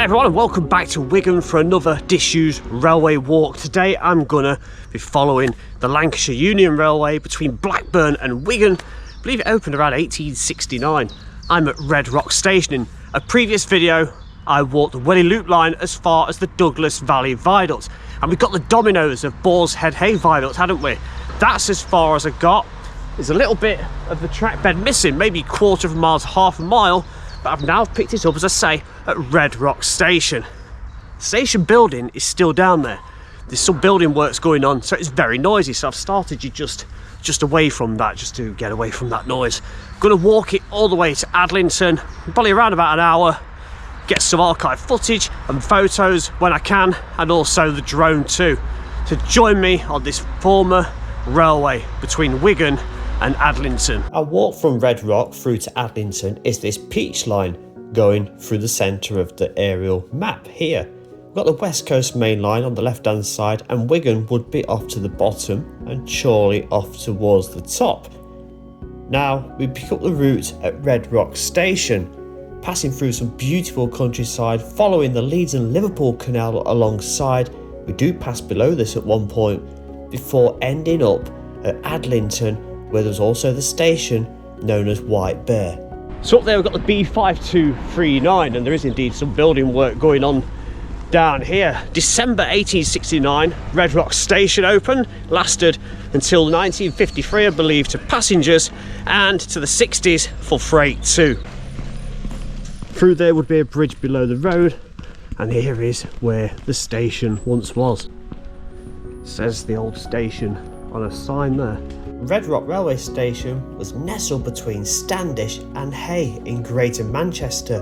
Hey everyone, and welcome back to Wigan for another disused railway walk. Today I'm gonna be following the Lancashire Union Railway between Blackburn and Wigan. I believe it opened around 1869. I'm at Red Rock Station. In a previous video I walked the Welly Loop line as far as the Douglas Valley Viaduct, and we've got the dominoes of Boar's Head Hay Viaduct, hadn't we? That's as far as I got. There's a little bit of the track bed missing, maybe a quarter of a mile to half a mile, but I've now picked it up, as I say, at Red Rock Station. Station building is still down there. There's some building works going on, so it's very noisy, so I've started you just away from that, just to get away from that noise. I'm gonna walk it all the way to Adlington, probably around about an hour, get some archive footage and photos when I can, and also the drone too. So join me on this former railway between Wigan and Adlington. Our walk from Red Rock through to Adlington is this peach line going through the centre of the aerial map here. We've got the West Coast main line on the left hand side, and Wigan would be off to the bottom and Chorley off towards the top. Now we pick up the route at Red Rock Station, passing through some beautiful countryside, following the Leeds and Liverpool Canal alongside. We do pass below this at one point before ending up at Adlington, where there's also the station known as White Bear. So up there we've got the B5239, and there is indeed some building work going on down here. December 1869, Red Rock Station opened, lasted until 1953 I believe to passengers, and to the 60s for freight too. Through there would be a bridge below the road, and here is where the station once was. It says the old station on a sign there. Red Rock Railway Station was nestled between Standish and Hay in Greater Manchester,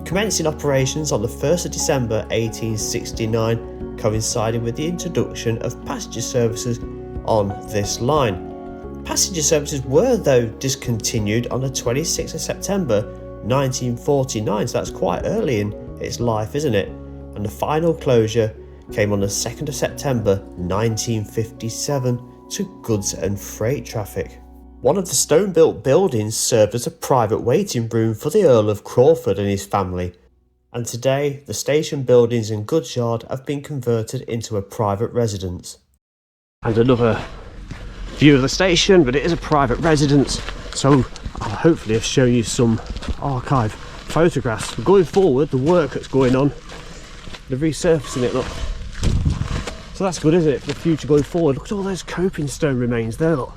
commencing operations on the 1st of December 1869, coinciding with the introduction of passenger services on this line. Passenger services were though discontinued on the 26th of September 1949, so that's quite early in its life, isn't it? And the final closure came on the 2nd of September 1957 to goods and freight traffic. One of the stone-built buildings served as a private waiting room for the Earl of Crawford and his family, and today the station buildings and goods yard have been converted into a private residence. And another view of the station, but it is a private residence, so I'll hopefully have shown you some archive photographs. Going forward, the work that's going on, they're resurfacing it, look. So that's good, isn't it, for the future going forward. Look at all those coping stone remains there, look.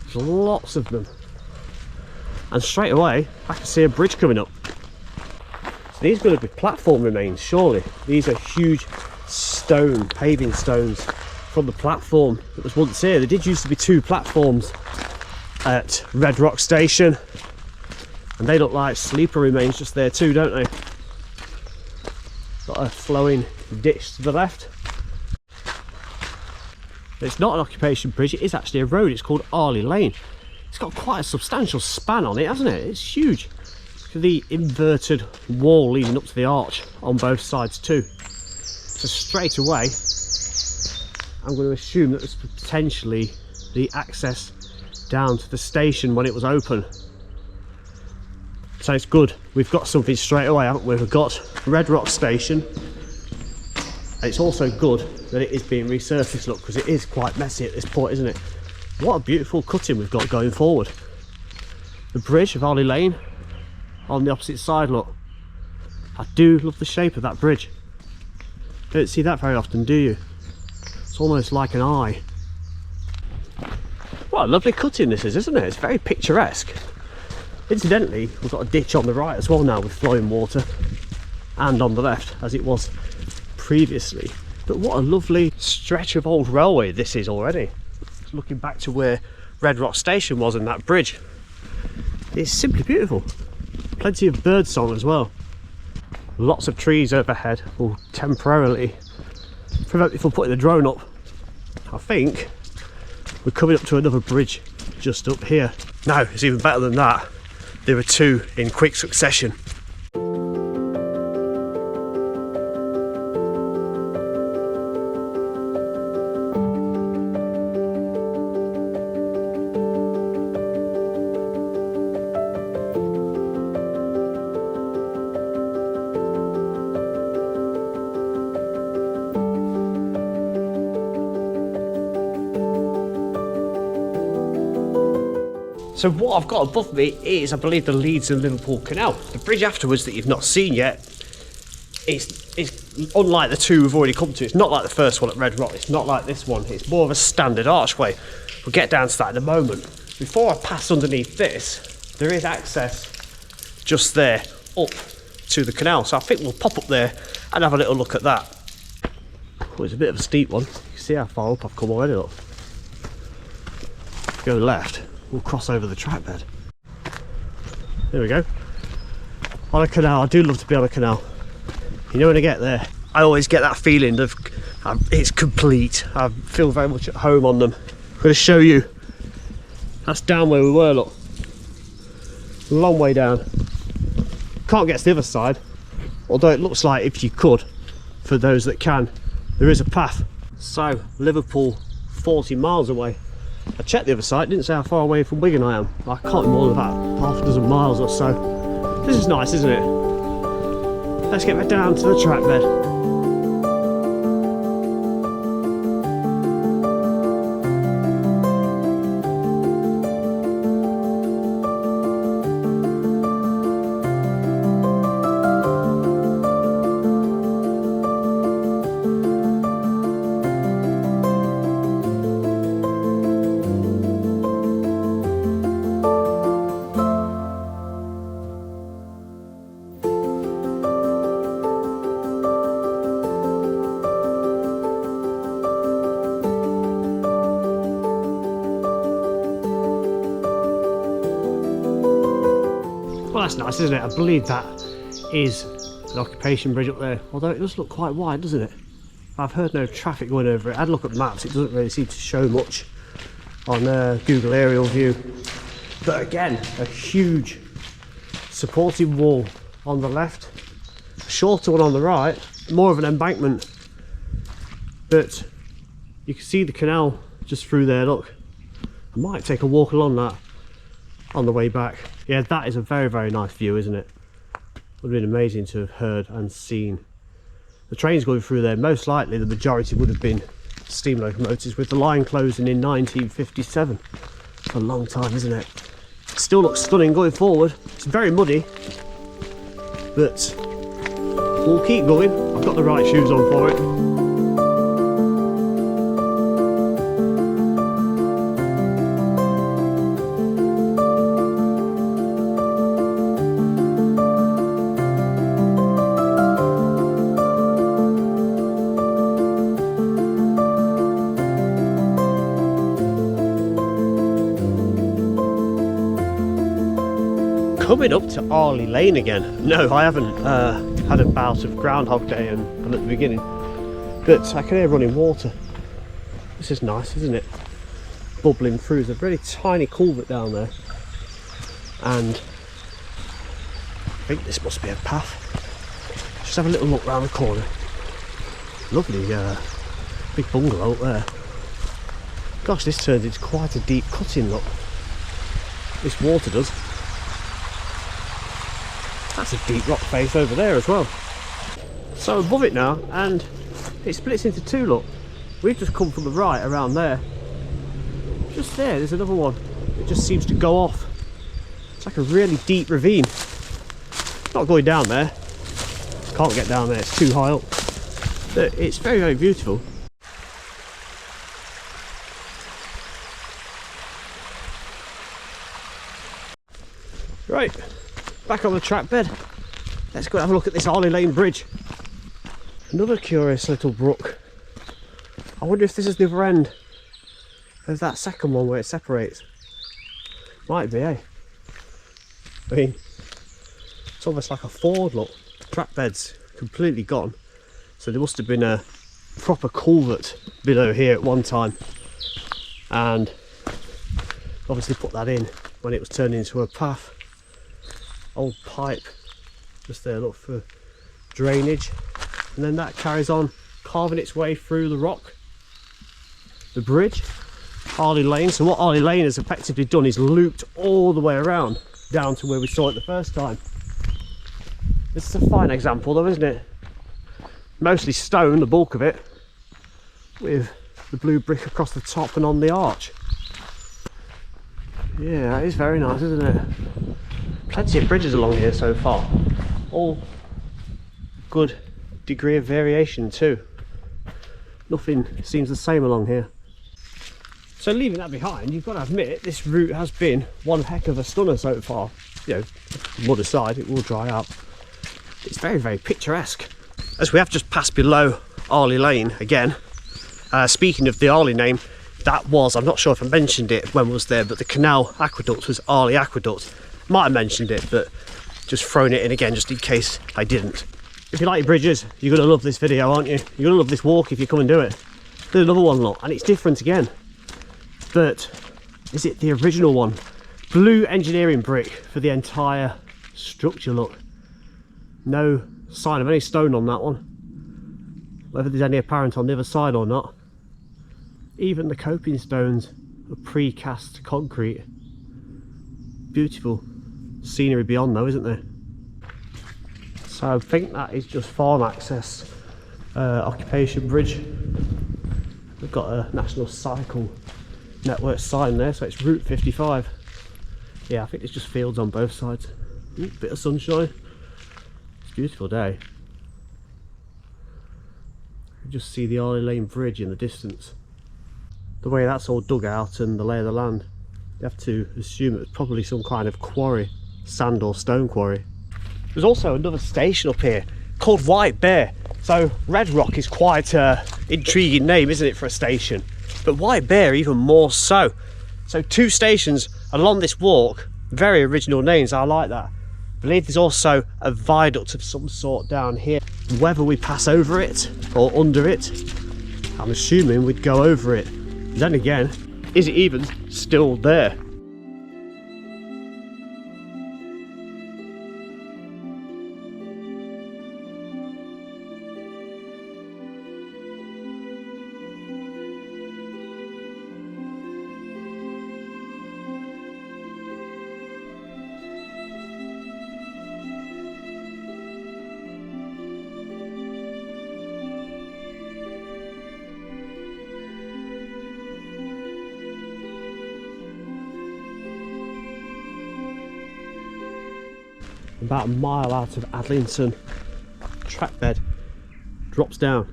There's lots of them. And straight away, I can see a bridge coming up. So these are going to be platform remains, surely. These are huge stone, paving stones from the platform that was once here. There did used to be two platforms at Red Rock Station, and they look like sleeper remains just there too, don't they? Got a flowing ditch to the left. It's not an occupation bridge, it is actually a road. It's called Arley Lane. It's got quite a substantial span on it, hasn't it? It's huge. Look at the inverted wall leading up to the arch on both sides too. So straight away, I'm going to assume that there's potentially the access down to the station when it was open. So it's good. We've got something straight away, haven't we? We've got Red Rock Station. And it's also good that it is being resurfaced, look, because it is quite messy at this point, isn't it? What a beautiful cutting we've got going forward. The bridge of Arley Lane on the opposite side, look. I do love the shape of that bridge. Don't see that very often, do you? It's almost like an eye. What a lovely cutting this is, isn't it? It's very picturesque. Incidentally, we've got a ditch on the right as well now with flowing water, and on the left as it was previously. But what a lovely stretch of old railway this is already. Just looking back to where Red Rock Station was and that bridge, it's simply beautiful. Plenty of bird song as well. Lots of trees overhead will temporarily prevent me from putting the drone up. I think we're coming up to another bridge just up here. No, it's even better than that. There are two in quick succession. So what I've got above me is, I believe, the Leeds and Liverpool Canal. The bridge afterwards that you've not seen yet is unlike the two we've already come to. It's not like the first one at Red Rock. It's not like this one. It's more of a standard archway. We'll get down to that in a moment. Before I pass underneath this, there is access just there up to the canal. So I think we'll pop up there and have a little look at that. Oh, it's a bit of a steep one. You can see how far up I've come already. Look. Go left. We'll cross over the trackbed. There we go. On a canal. I do love to be on a canal. You know, when I get there, I always get that feeling of it's complete. I feel very much at home on them. I'm going to show you. That's down where we were, look. A long way down. Can't get to the other side. Although it looks like if you could, for those that can, there is a path. So, Liverpool, 40 miles away. I checked the other side, didn't say how far away from Wigan I am. I can't be more than about half a dozen miles or so. This is nice, isn't it? Let's get back down to the trackbed. Well, that's nice, isn't it? I believe that is an occupation bridge up there, although it does look quite wide, doesn't it? I've heard no traffic going over it. I had a look at maps, it doesn't really seem to show much on Google aerial view. But again, a huge supporting wall on the left, a shorter one on the right, more of an embankment. But you can see the canal just through there, look. I might take a walk along that on the way back. Yeah, that is a very, very nice view, isn't it? Would have been amazing to have heard and seen the trains going through there. Most likely the majority would have been steam locomotives, with the line closing in 1957. It's a long time, isn't it? It still looks stunning going forward. It's very muddy, but we'll keep going. I've got the right shoes on for it. Coming up to Arley Lane again. No, I haven't had a bout of Groundhog Day and at the beginning, but I can hear running water. This is nice, isn't it? Bubbling through. There's a really tiny culvert down there, and I think this must be a path. Just have a little look round the corner. Lovely big bungalow up there. Gosh, this turns into quite a deep cutting, look. This water does. That's a deep rock face over there as well. So above it now, and it splits into two, look. We've just come from the right around there. Just there's another one. It just seems to go off. It's like a really deep ravine. Not going down there. Can't get down there, it's too high up. But it's very, very beautiful. Right. Back on the trackbed. Let's go have a look at this Arley Lane bridge. Another curious little brook. I wonder if this is the other end of that second one where it separates. Might be, eh? I mean, it's almost like a ford, look. The trackbed's completely gone. So there must have been a proper culvert below here at one time. And obviously put that in when it was turned into a path. Old pipe just there, look, for drainage, and then that carries on carving its way through the rock, the bridge, Arley Lane. So what Arley Lane has effectively done is looped all the way around down to where we saw it the first time. This is a fine example though, isn't it? Mostly stone, the bulk of it, with the blue brick across the top and on the arch. Yeah, that is very nice, isn't it? Plenty of bridges along here so far. All good degree of variation too. Nothing seems the same along here. So leaving that behind, you've got to admit this route has been one heck of a stunner so far. You know, mud aside, it will dry up. It's very, very picturesque. As we have just passed below Arley Lane again, speaking of the Arley name, that was, I'm not sure if I mentioned it when I was there, but the Canal aqueduct was Arley Aqueduct. Might have mentioned it, but just throwing it in again just in case I didn't. If you like your bridges, you're going to love this video, aren't you? You're going to love this walk if you come and do it. There's another one, look, and it's different again. But is it the original one? Blue engineering brick for the entire structure, look. No sign of any stone on that one. Whether there's any apparent on the other side or not. Even the coping stones are precast concrete. Beautiful scenery beyond though, isn't there? So I think that is just farm access, occupation bridge. We've got a National Cycle Network sign there, so it's Route 55. Yeah, I think it's just fields on both sides. Ooh, bit of sunshine. It's a beautiful day. You just see the Arley Lane Bridge in the distance. The way that's all dug out and the lay of the land, you have to assume it was probably some kind of quarry, sand or stone quarry. There's also another station up here called White Bear. So Red Rock is quite an intriguing name, isn't it, for a station? But White Bear even more so. So two stations along this walk, very original names, I like that. I believe there's also a viaduct of some sort down here. Whether we pass over it or under it, I'm assuming we'd go over it. Then again, is it even still there? About a mile out of Adlington, trackbed drops down,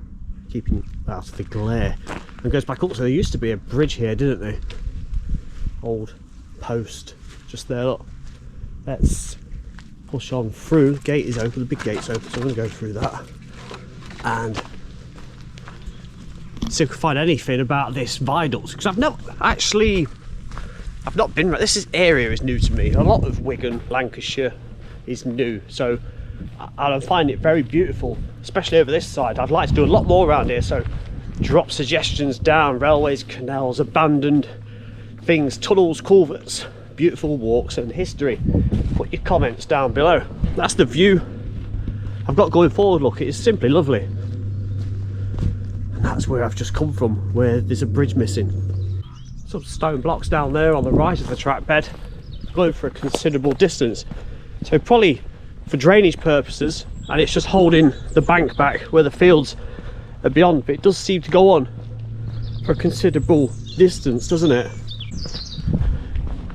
keeping out of the glare, and goes back up. So there used to be a bridge here, didn't there? Old post just there, look. Let's push on through. The gate is open, the big gate's open, so I'm going to go through that and see if we can find anything about this viaduct, because I've not been. This area is new to me. A lot of Wigan, Lancashire is new, so I find it very beautiful, especially over this side. I'd like to do a lot more around here, so drop suggestions down: railways, canals, abandoned things, tunnels, culverts, beautiful walks and history. Put your comments down below. That's the view I've got going forward. Look, it is simply lovely, and that's where I've just come from, where there's a bridge missing. Some stone blocks down there on the right of the track bed, going for a considerable distance. So probably for drainage purposes, and it's just holding the bank back where the fields are beyond, but it does seem to go on for a considerable distance, doesn't it?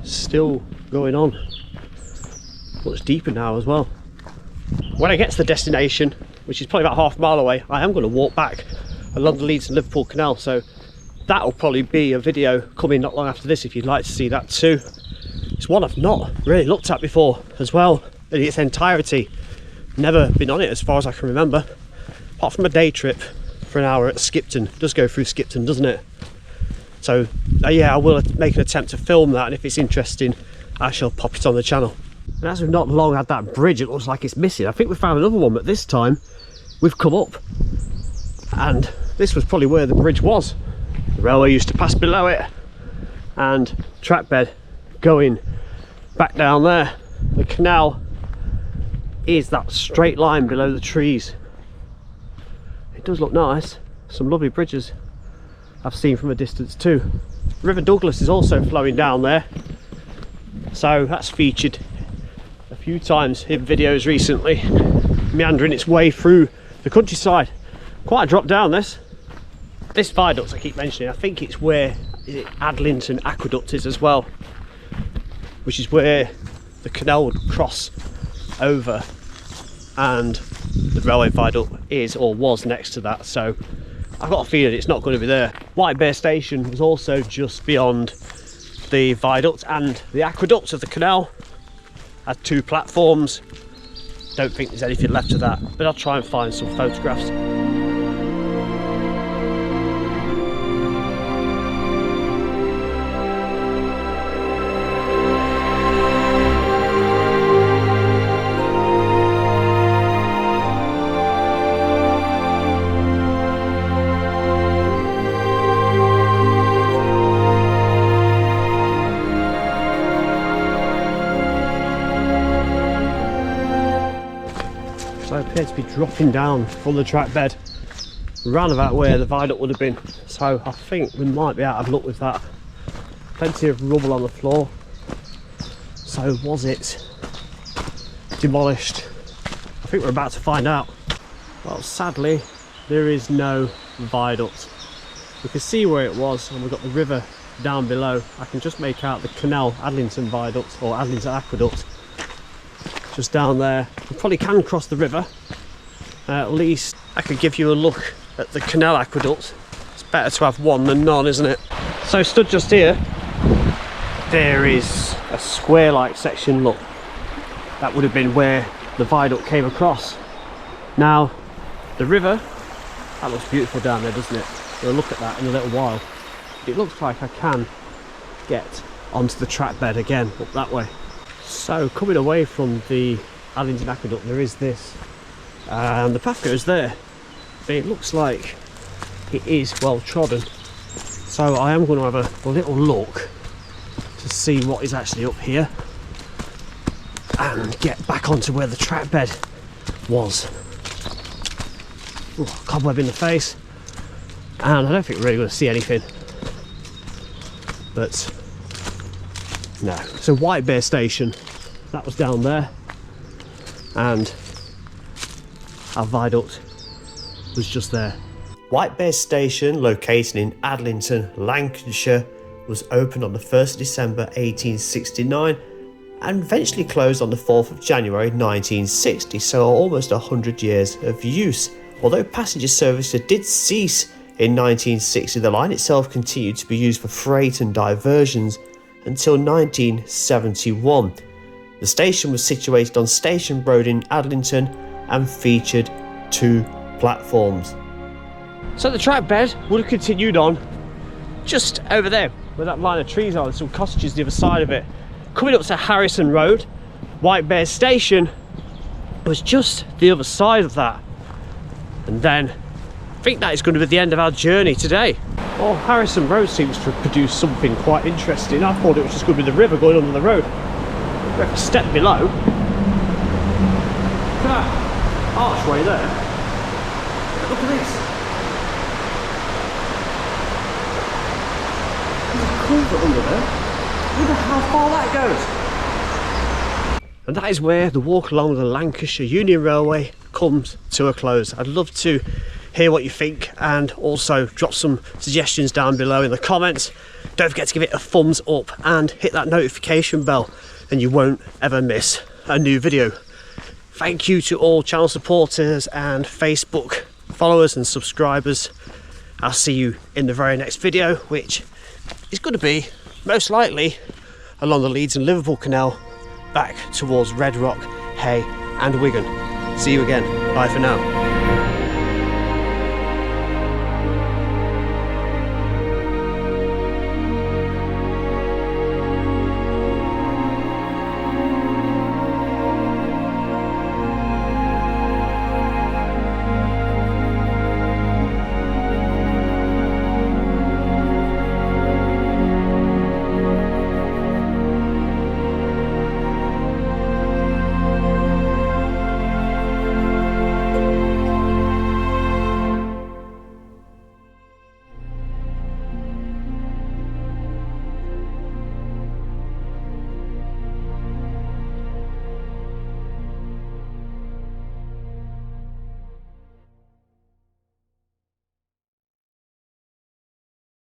Still going on. Much deeper now as well. When I get to the destination, which is probably about half a mile away, I am going to walk back along the Leeds and Liverpool Canal, so that'll probably be a video coming not long after this if you'd like to see that too. It's one I've not really looked at before as well in its entirety. Never been on it as far as I can remember, apart from a day trip for an hour at Skipton. It does go through Skipton, doesn't it? So yeah, I will make an attempt to film that, and if it's interesting I shall pop it on the channel. And as we've not long had that bridge, it looks like it's missing. I think we found another one, but this time we've come up, and this was probably where the bridge was. The railway used to pass below it, and trackbed going back down there. The canal is that straight line below the trees. It does look nice. Some lovely bridges I've seen from a distance too. River Douglas is also flowing down there, so that's featured a few times in videos recently, meandering its way through the countryside. Quite a drop down this viaduct I keep mentioning. I think it's where Adlington Aqueduct is as well. which is where the canal would cross over, and the railway viaduct is or was next to that, so I've got a feeling it's not going to be there. White Bear Station was also just beyond the viaduct, and the aqueduct of the canal had 2 platforms. Don't think there's anything left of that, but I'll try and find some photographs. So I appear to be dropping down from the track bed, round about where the viaduct would have been. So I think we might be out of luck with that. Plenty of rubble on the floor. So was it demolished? I think we're about to find out. Well, sadly, there is no viaduct. We can see where it was, and we've got the river down below. I can just make out the Canal Adlington viaduct, or Adlington aqueduct, just down there. You probably can cross the river. At least I could give you a look at the Canal aqueduct. It's better to have one than none, isn't it? So stood just here, there is a square-like section. Look, that would have been where the viaduct came across. Now, the river, that looks beautiful down there, doesn't it? We'll look at that in a little while. It looks like I can get onto the track bed again up that way. So coming away from the Adlington aqueduct, there is this, and the path goes there, but it looks like it is well trodden. So I am going to have a little look to see what is actually up here and get back onto where the track bed was. Ooh, cobweb in the face, and I don't think we're really going to see anything, but no. So White Bear Station, that was down there, and our viaduct was just there. White Bear Station, located in Adlington, Lancashire, was opened on the 1st of December 1869 and eventually closed on the 4th of January 1960, so almost 100 years of use. Although passenger service did cease in 1960, the line itself continued to be used for freight and diversions until 1971. The station was situated on Station Road in Adlington and featured 2 platforms. So the track bed would have continued on just over there where that line of trees are. There's some cottages the other side of it. Coming up to Harrison Road, White Bear Station was just the other side of that. And then I think that is going to be the end of our journey today. Well, Harrison Road seems to have produced something quite interesting. I thought it was just going to be the river going under the road. We have to step below. Look at that archway there. Look at this. There's a culvert under there. I wonder how far that goes. And that is where the walk along the Lancashire Union Railway comes to a close. I'd love to hear what you think, and also drop some suggestions down below in the comments. Don't forget to give it a thumbs up and hit that notification bell, and you won't ever miss a new video. Thank you to all channel supporters and Facebook followers and subscribers. I'll see you in the very next video, which is going to be most likely along the Leeds and Liverpool Canal back towards Red Rock, Hay and Wigan. See you again. Bye for now.